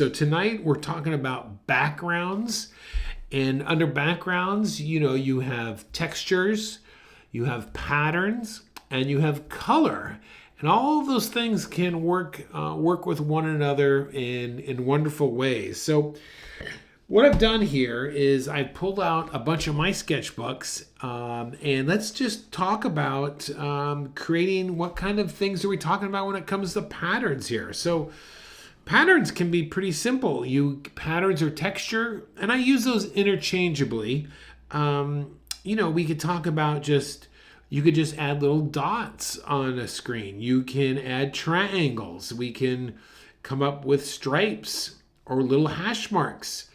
So tonight we're talking about backgrounds, and under backgrounds, you have textures, you have patterns, and you have color, and all of those things can work with one another in wonderful ways. So what I've done here is I pulled out a bunch of my sketchbooks, and let's just talk about creating. What kind of things are we talking about when it comes to patterns here? So patterns can be pretty simple. Patterns are texture, and I use those interchangeably. We could talk about you could just add little dots on a screen. You can add triangles. We can come up with stripes or little hash marks.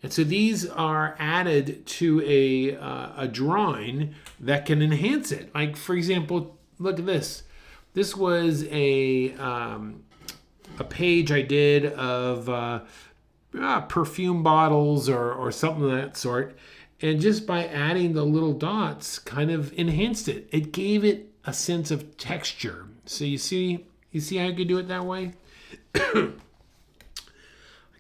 And so these are added to a drawing that can enhance it. Like, for example, look at this. This was a page I did of perfume bottles or something of that sort. And just by adding the little dots kind of enhanced it. It gave it a sense of texture. So you see how you could do it that way?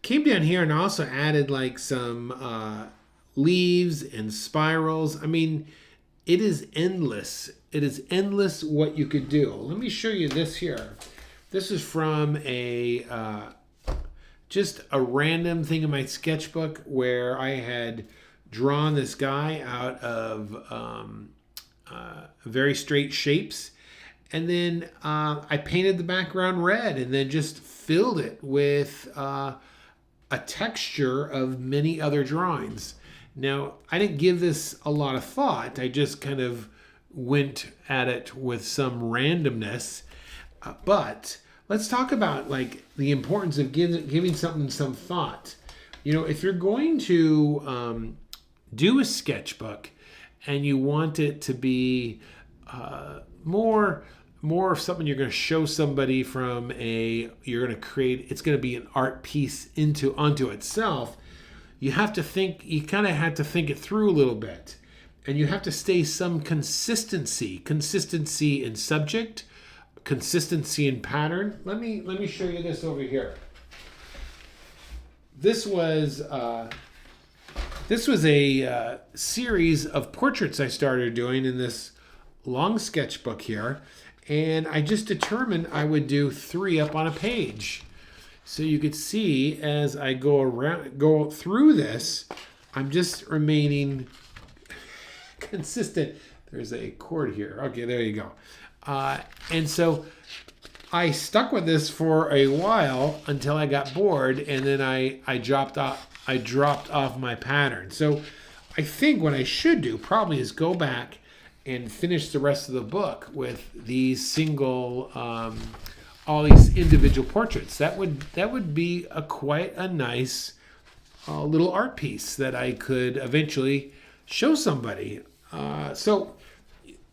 Came down here and also added like some leaves and spirals. I mean, it is endless. It is endless what you could do. Let me show you this here. This is from just a random thing in my sketchbook where I had drawn this guy out of very straight shapes. And then I painted the background red and then just filled it with a texture of many other drawings. Now, I didn't give this a lot of thought. I just kind of went at it with some randomness. But let's talk about like the importance of giving something some thought. If you're going to do a sketchbook and you want it to be more of something you're going to show somebody you're going to create, it's going to be an art piece onto itself. You kind of have to think it through a little bit, and you have to stay some consistency in subject, consistency in pattern. Let me show you this over here. This was a series of portraits I started doing in this long sketchbook here. And I just determined I would do 3 up on a page. So you could see as I go through this, I'm just remaining consistent. There's a cord here. Okay, there you go. And so I stuck with this for a while until I got bored, and then I dropped off my pattern. So I think what I should do probably is go back and finish the rest of the book with these all these individual portraits. That would be quite a nice little art piece that I could eventually show somebody. So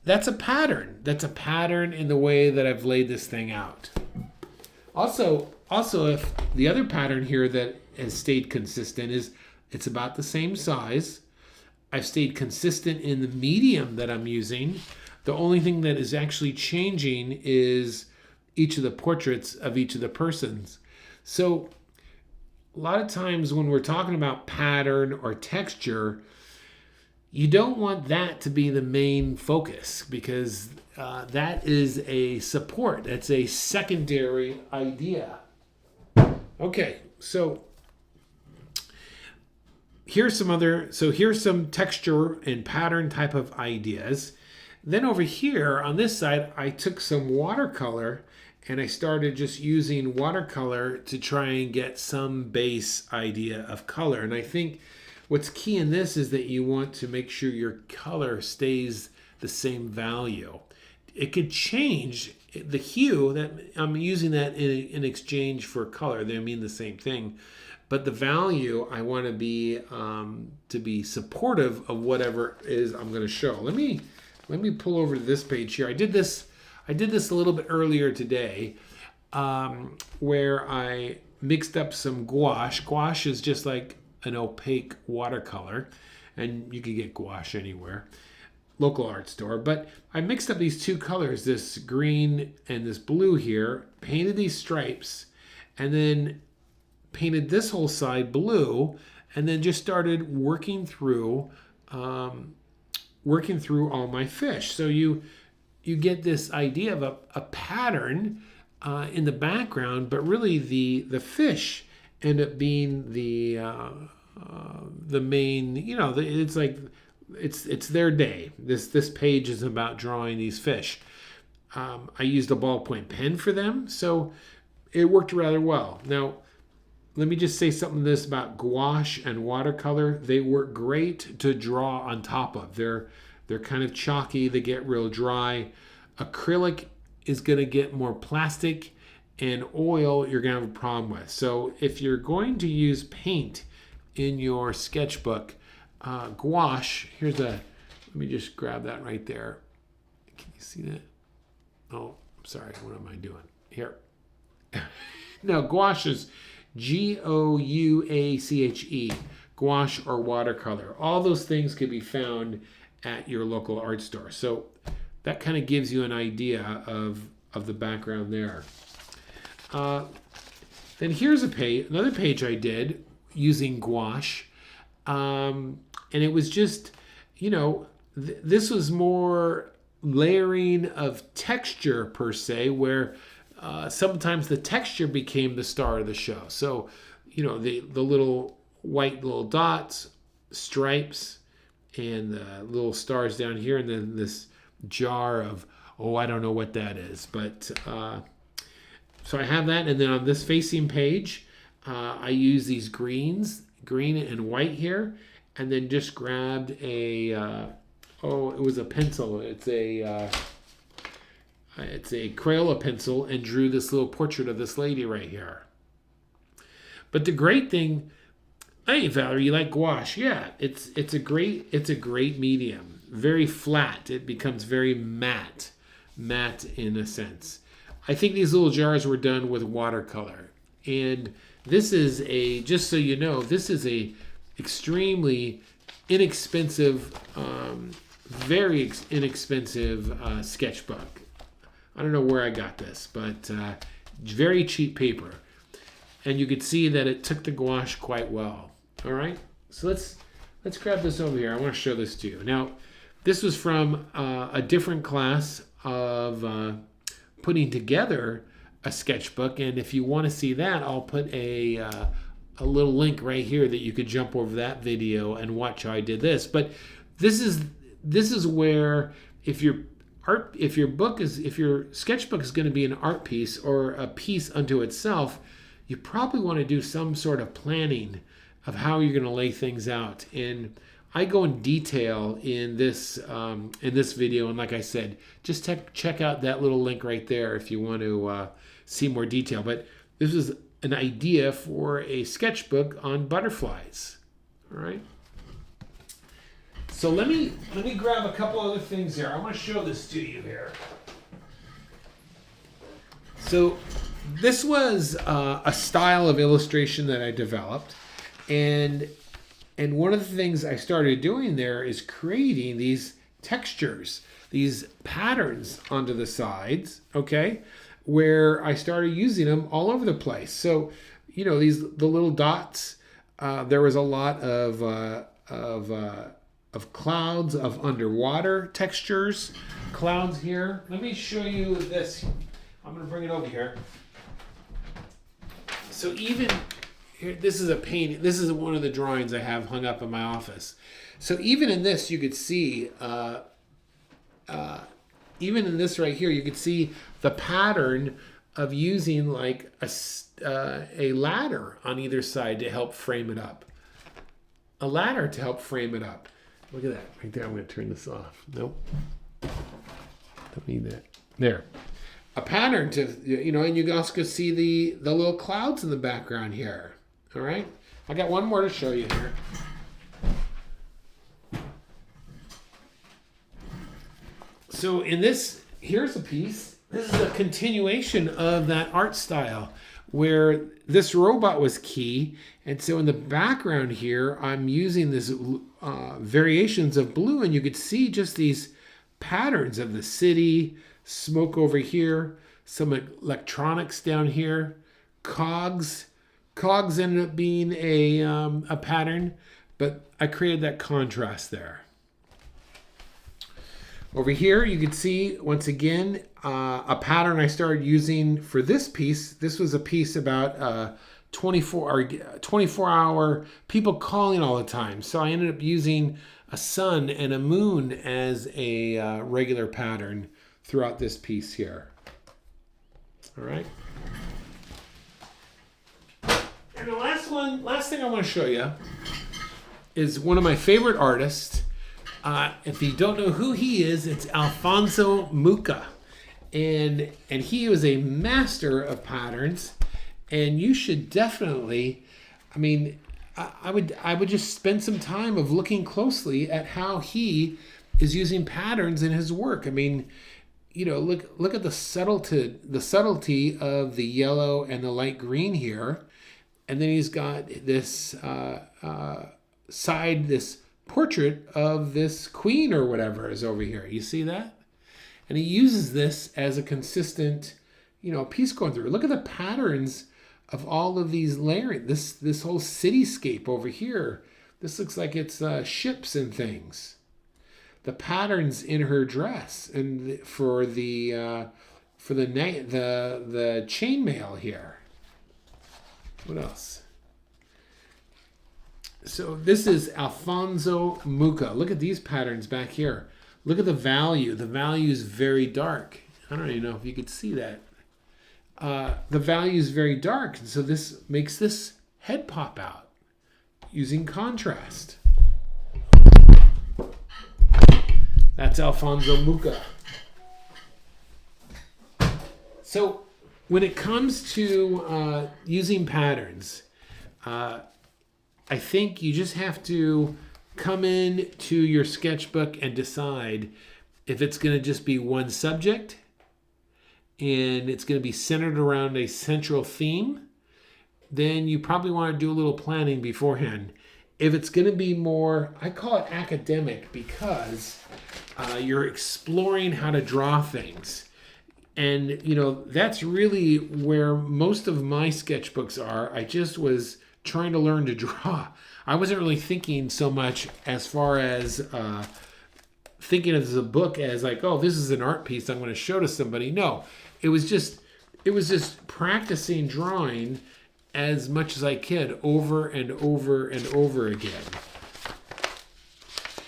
that's a pattern. That's a pattern in the way that I've laid this thing out. Also, if the other pattern here that has stayed consistent is it's about the same size. I've stayed consistent in the medium that I'm using. The only thing that is actually changing is each of the portraits of each of the persons. So a lot of times when we're talking about pattern or texture, you don't want that to be the main focus, because that is a support. That's a secondary idea. Okay, so here's some texture and pattern type of ideas. Then over here on this side, I took some watercolor and I started just using watercolor to try and get some base idea of color. And I think what's key in this is that you want to make sure your color stays the same value. It could change the hue. That I'm using that in exchange for color. They mean the same thing. But the value, I want to be supportive of whatever is I'm going to show. Let me pull over to this page here. I did this a little bit earlier today, where I mixed up some gouache. Gouache is just like an opaque watercolor, and you can get gouache anywhere, local art store. But I mixed up these 2 colors, this green and this blue here, painted these stripes, and then painted this whole side blue, and then just started working through all my fish. So you get this idea of a pattern in the background, but really the fish end up being the main. It's like it's their day. This page is about drawing these fish. I used a ballpoint pen for them, so it worked rather well. Now, let me just say something this about gouache and watercolor. They work great to draw on top of. They're kind of chalky. They get real dry. Acrylic is going to get more plastic, and oil you're going to have a problem with. So if you're going to use paint in your sketchbook, gouache, let me just grab that right there. Can you see that? Oh, I'm sorry. What am I doing? Here. No, gouache is Gouache, gouache or watercolor. All those things can be found at your local art store. So that kind of gives you an idea of the background there. Then here's another page I did using gouache. And it was just, this was more layering of texture per se, where sometimes the texture became the star of the show. So, the little white little dots, stripes, and the little stars down here, and then this jar of, I don't know what that is. But so I have that, and then on this facing page, I use these green and white here, and then just grabbed it was a pencil. It's a Crayola pencil, and drew this little portrait of this lady right here. But the great thing, hey Valerie, you like gouache? Yeah, it's a great medium. Very flat. It becomes very matte in a sense. I think these little jars were done with watercolor, and this is just so you know, this is a extremely inexpensive, very inexpensive sketchbook. I don't know where I got this, but very cheap paper. And you could see that it took the gouache quite well. All right, so let's grab this over here. I want to show this to you. Now, this was from a different class of putting together a sketchbook, and if you want to see that, I'll put a little link right here that you could jump over that video and watch how I did this. But this is where if your sketchbook is going to be an art piece or a piece unto itself, you probably want to do some sort of planning of how you're going to lay things out. And I go in detail in this video, and like I said, just check out that little link right there if you want to see more detail. But this is an idea for a sketchbook on butterflies. All right. So let me grab a couple other things here. I want to show this to you here. So this was a style of illustration that I developed, and one of the things I started doing there is creating these textures, these patterns onto the sides, okay, where I started using them all over the place. So, the little dots, there was a lot of clouds, of underwater textures, clouds here. Let me show you this. I'm going to bring it over here. So even here, this is a painting. This is one of the drawings I have hung up in my office. So even in this, you could see, even in this right here, you could see the pattern of using like a ladder on either side to help frame it up. A ladder to help frame it up. Look at that right there. I'm going to turn this off. Nope. Don't need that. There. A pattern to, and you can also see the little clouds in the background here. All right. I got one more to show you here. So in this, here's a piece. This is a continuation of that art style where this robot was key. And so in the background here, I'm using this variations of blue, and you could see just these patterns of the city, smoke over here, some electronics down here, cogs cogs ended up being a pattern, but I created that contrast there. Over here, you can see, once again, a pattern I started using for this piece. This was a piece about 24-hour people calling all the time. So I ended up using a sun and a moon as a regular pattern throughout this piece here. All right. And the last thing I want to show you is one of my favorite artists. If you don't know who he is, it's Alfonso Mucha. And he was a master of patterns. And you should definitely, I mean, I would just spend some time of looking closely at how he is using patterns in his work. I mean, you know, look at the subtlety of the yellow and the light green here. And then he's got this this portrait of this queen or whatever is over here. You see that? And he uses this as a consistent, you know, piece going through. Look at the patterns of all of these layering. This whole cityscape over here. This looks like it's ships and things. The patterns in her dress and for the chainmail here. What else? So this is Alfonso Mucha. Look at these patterns back here. Look at the value. The value is very dark. I don't even know if you could see that. The value is very dark, and so this makes this head pop out using contrast. That's Alfonso Mucha. So when it comes to using patterns, I think you just have to come in to your sketchbook and decide if it's going to just be one subject and it's going to be centered around a central theme. Then you probably want to do a little planning beforehand. If it's going to be more, I call it academic, because you're exploring how to draw things. And, you know, that's really where most of my sketchbooks are. I just was trying to learn to draw. I wasn't really thinking so much as far as thinking of the book as like, oh, this is an art piece I'm going to show to somebody. No, it was just practicing drawing as much as I could over and over and over again.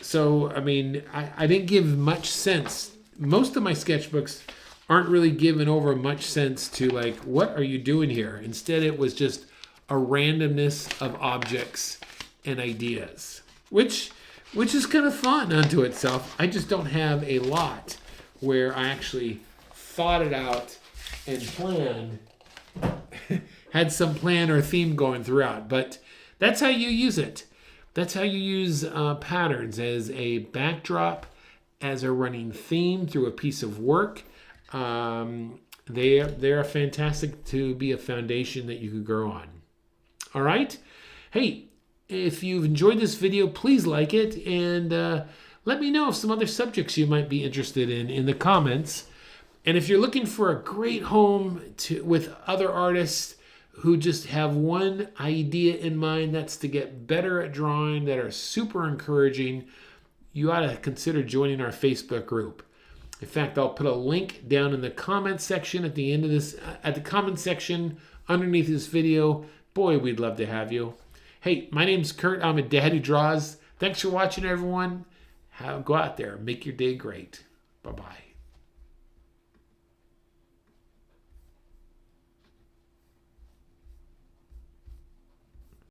So, I mean, I didn't give much sense. Most of my sketchbooks aren't really given over much sense to like, what are you doing here? Instead, it was just a randomness of objects and ideas, which is kind of fun unto itself. I just don't have a lot where I actually thought it out and planned, had some plan or theme going throughout. But that's how you use it. That's how you use patterns as a backdrop, as a running theme through a piece of work. They're fantastic to be a foundation that you could grow on. All right. Hey, if you've enjoyed this video, please like it and let me know of some other subjects you might be interested in the comments. And if you're looking for a great home with other artists who just have one idea in mind, that's to get better at drawing, that are super encouraging, you ought to consider joining our Facebook group. In fact, I'll put a link down in the comment section at the end of this, at the comment section underneath this video. Boy, we'd love to have you. Hey, my name's Kurt. I'm a dad who draws. Thanks for watching, everyone. Go out there. Make your day great. Bye-bye.